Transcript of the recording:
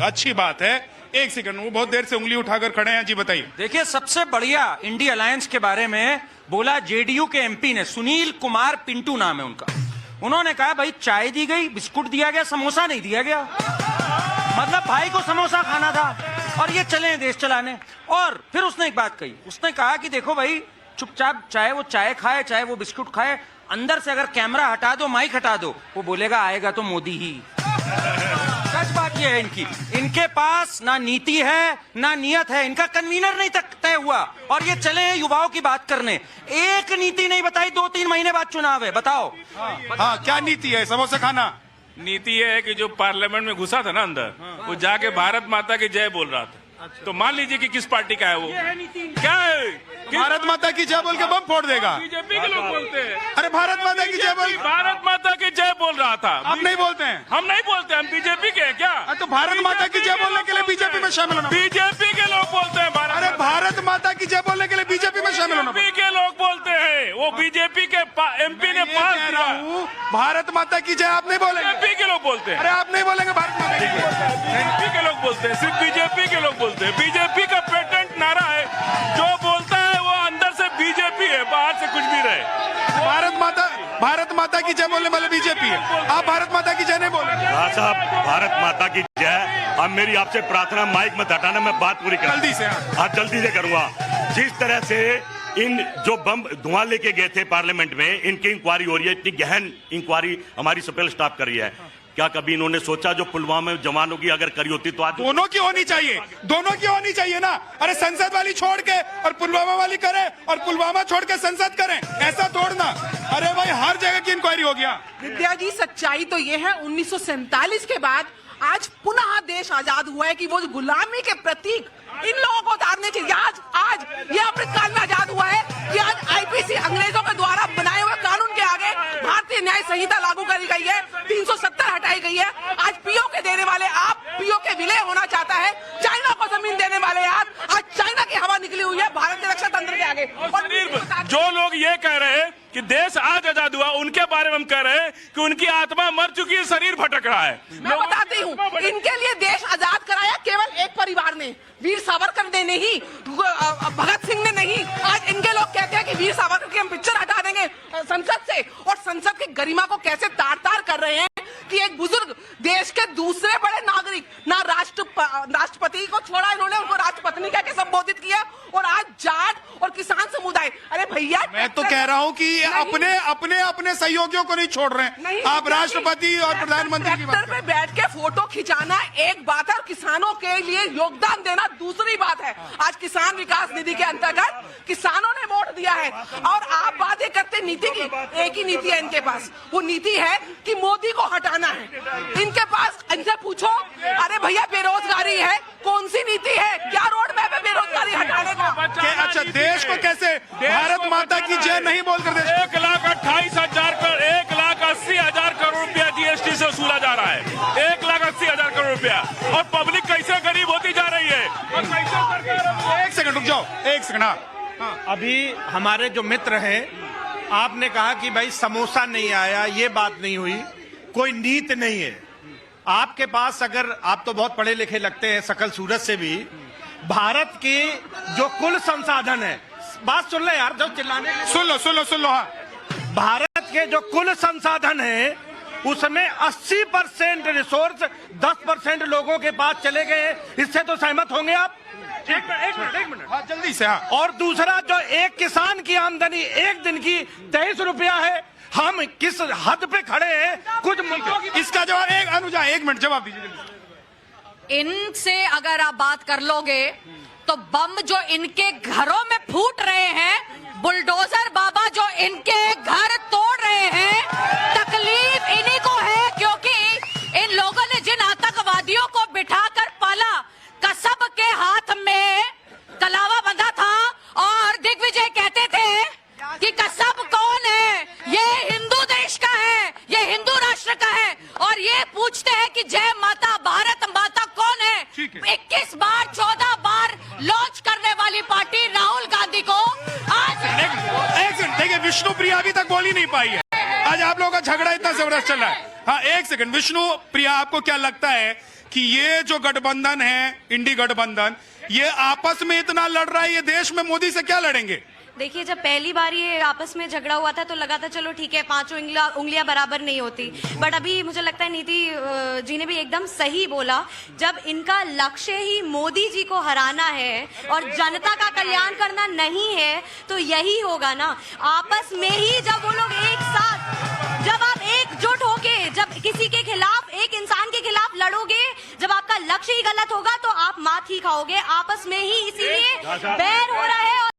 अच्छी बात है। एक सेकंड, वो बहुत देर से उंगली उठाकर खड़े हैं जी, बताइए। देखिए, सबसे बढ़िया इंडी अलायंस के बारे में बोला जेडीयू के एमपी ने, सुनील कुमार पिंटू नाम है उनका। उन्होंने कहा भाई चाय दी गई, बिस्कुट दिया गया, समोसा नहीं दिया गया। मतलब भाई को समोसा खाना था और ये चले देश चलाने। और फिर उसने एक बात कही, उसने कहा कि देखो भाई चुपचाप चाहे वो चाय खाए चाहे वो बिस्कुट खाए, अंदर से अगर कैमरा हटा दो, माइक हटा दो, वो बोलेगा आएगा तो मोदी ही। सच बात ये है इनकी, इनके पास ना नीति है ना नियत है, इनका कन्वीनर नहीं तक तय हुआ और ये चले हैं युवाओं की बात करने। एक नीति नहीं बताई, 2-3 महीने बाद चुनाव है, बताओ। हाँ, क्या नीति है? समोसा खाना नीति है कि जो पार्लियामेंट में घुसा था ना अंदर, वो जाके भारत माता की जय बोल रहा था। तो मान लीजिए कि किस पार्टी का है वो, क्या है? भारत माता की जय बोल के बम फोड़ देगा। बीजेपी के लोग बोलते हैं। अरे भारत माता की जय बोल, भारत माता की जय बोल रहा था। आप नहीं बोलते हैं? हम नहीं बोलते, हम बीजेपी के हैं क्या? तो भारत माता की जय बोलने के लिए बीजेपी में शामिल होना। बीजेपी के लोग बोलते हैं अरे भारत माता की जय बोलने के लिए बीजेपी में शामिल होना। बीजेपी के लोग बोलते हैं, वो बीजेपी के एमपी ने पास किया। भारत माता की जय आप नहीं बोलेंगे? बीजेपी के लोग बोलते हैं। अरे आप नहीं बोलेंगे भारत माता की जय? बीजेपी के लोग बोलते हैं, सिर्फ बीजेपी के लोग बोलते हैं। बीजेपी का पेटेंट नारा है, जो बोलता है वो अंदर से बीजेपी है, बाहर से कुछ भी रहे। भारत माता की जय बोलने वाले बीजेपी है, आप भारत माता की जय नहीं बोलेंगे? साहब भारत माता की जय। अब मेरी आपसे प्रार्थना, माइक मत हटाना, मैं बात पूरी कर जल्दी से। आज जल्दी से करूंगा। जिस तरह से इन जो बम धुआं लेके गए थे पार्लियामेंट में, इनकी इंक्वायरी हो रही है, इतनी गहन इंक्वायरी हमारी स्पेशल स्टाफ कर रही है। क्या कभी इन्होंने सोचा जो पुलवामा में जवानों की अगर करी होती तो आज दोनों की होनी चाहिए, दोनों की होनी चाहिए ना। अरे संसद वाली छोड़ के और पुलवामा वाली करे और पुलवामा छोड़ के संसद करें, ऐसा तोड़ना। अरे भाई हर जगह की इंक्वायरी हो गया। विद्या जी, सच्चाई तो ये है 1947 के बाद आज पुनः देश आजाद हुआ है कि वो गुलामी के प्रतीक इन लोगों को उतारने चाहिए। आज ये अमृतकाल में आजाद हुआ है कि आज आईपीसी अंग्रेजों के द्वारा बनाए हुए कानून के आगे भारतीय न्याय संहिता लागू करी गई है, 370 हटाई गई है। आज पीओ के देने वाले आप, पीओ के विलय होना चाहता है, चाइना को जमीन देने वाले आप, आज चाइना की हवा निकली हुई है भारत के रक्षा तंत्र के आगे। और जो लोग ये कह रहे हैं कि देश आज आजाद हुआ, उनके बारे में हम कह रहे हैं कि उनकी आत्मा मर चुकी है, शरीर भटक रहा है। मैं बताती हूँ, इनके लिए देश आजाद कराया केवल एक परिवार ने, वीर सावरकर ने नहीं, भगत सिंह ने नहीं। आज इनके लोग कहते हैं कि वीर सावरकर की हम पिक्चर हटा देंगे संसद से, और संसद की गरिमा को कैसे तार तार कर रहे हैं कि एक बुजुर्ग देश के दूसरे बड़े नागरिक, ना राष्ट्रपति को छोड़ा इन्होंने, उनको राष्ट्रपत्नी कह के संबोधित किया, और आज जाट और किसान समुदाय। अरे भैया, मैं तो कह रहा हूँ कि अपने सहयोगियों को नहीं छोड़ रहे हैं आप, राष्ट्रपति और प्रधानमंत्री की बात पे बैठ के फोटो खिंचाना एक बात है और किसानों के लिए योगदान देना दूसरी बात है। आज किसान विकास निधि के अंतर्गत किसानों ने वोट दिया है और आप बातें करते नीति की। एक ही नीति है इनके पास, वो नीति है कि मोदी को हटाना है इनके पास। इनसे पूछो, अरे भैया बेरोजगारी है, कौन सी नीति है, क्या रोड मैप है बेरोजगारी हटाने का? अच्छा, देश को कैसे भारत माता की जय नहीं बोलकर देश 1,28,000 करोड़ रुपया जीएसटी से वसूला जा रहा है। 1,80,000 करोड़ रुपया, और पब्लिक कैसे गरीब होती जा रही है। और कैसे सरकार, एक सेकंड रुक जाओ, एक सेकंड। हाँ, अभी हमारे जो मित्र हैं, आपने कहा कि भाई समोसा नहीं आया, ये बात नहीं हुई, कोई नीति नहीं है आपके पास। अगर आप तो बहुत पढ़े लिखे लगते हैं शकल सूरत से भी, भारत की जो कुल संसाधन है, बात सुन ले यार, जो चिल्लाने, सुन लो। हाँ, भारत के जो कुल संसाधन है उसमें 80% रिसोर्स 10% लोगों के पास चले गए। इससे तो सहमत होंगे आप? एक मिनट। हाँ, जल्दी से। हाँ, और दूसरा, जो एक किसान की आमदनी एक दिन की 23 रुपया है, हम किस हद पे खड़े हैं कुछ मुल्कों की। इसका जवाब अनुजा 1 मिनट जवाब दीजिए। इनसे अगर आप बात कर लोगे तो बम जो इनके घरों में फूट रहे हैं, बुलडोजर बाबा जो इनके घर तोड़ रहे हैं, तकलीफ इन्हीं को है, क्योंकि इन लोगों ने जिन आतंकवादियों को बिठाकर पाला, कसब के हाथ में कलावा बंधा था और दिग्विजय कहते थे कि कसब कौन है, ये हिंदू देश का है, ये हिंदू राष्ट्र का है, और ये पूछते हैं कि जय माता भारत माता कौन है। 21 बार 14 बार लॉन्च करने वाली पार्टी राहुल गांधी को आज एक सेकंड, देखिए विष्णुप्रिया अभी तक बोल ही नहीं पाई है। आज आप लोगों का झगड़ा इतना जबरदस्त चल रहा है। हाँ, एक सेकंड, विष्णु प्रिया, आपको क्या लगता है कि ये जो गठबंधन है, इंडी गठबंधन, ये आपस में इतना लड़ रहा है, ये देश में मोदी से क्या लड़ेंगे? देखिए, जब पहली बार ये आपस में झगड़ा हुआ था तो लगा था चलो ठीक है, पांचों उंगलियां बराबर नहीं होती, बट अभी मुझे लगता है नीति जी ने भी एकदम सही बोला। जब इनका लक्ष्य ही मोदी जी को हराना है और जनता का कल्याण करना नहीं है तो यही होगा ना। आपस में ही जब वो लोग एक साथ, जब आप एकजुट होके जब किसी के खिलाफ, एक इंसान के खिलाफ लड़ोगे, जब आपका लक्ष्य ही गलत होगा तो आप मात ही खाओगे आपस में ही। इसीलिए बैर हो रहा है।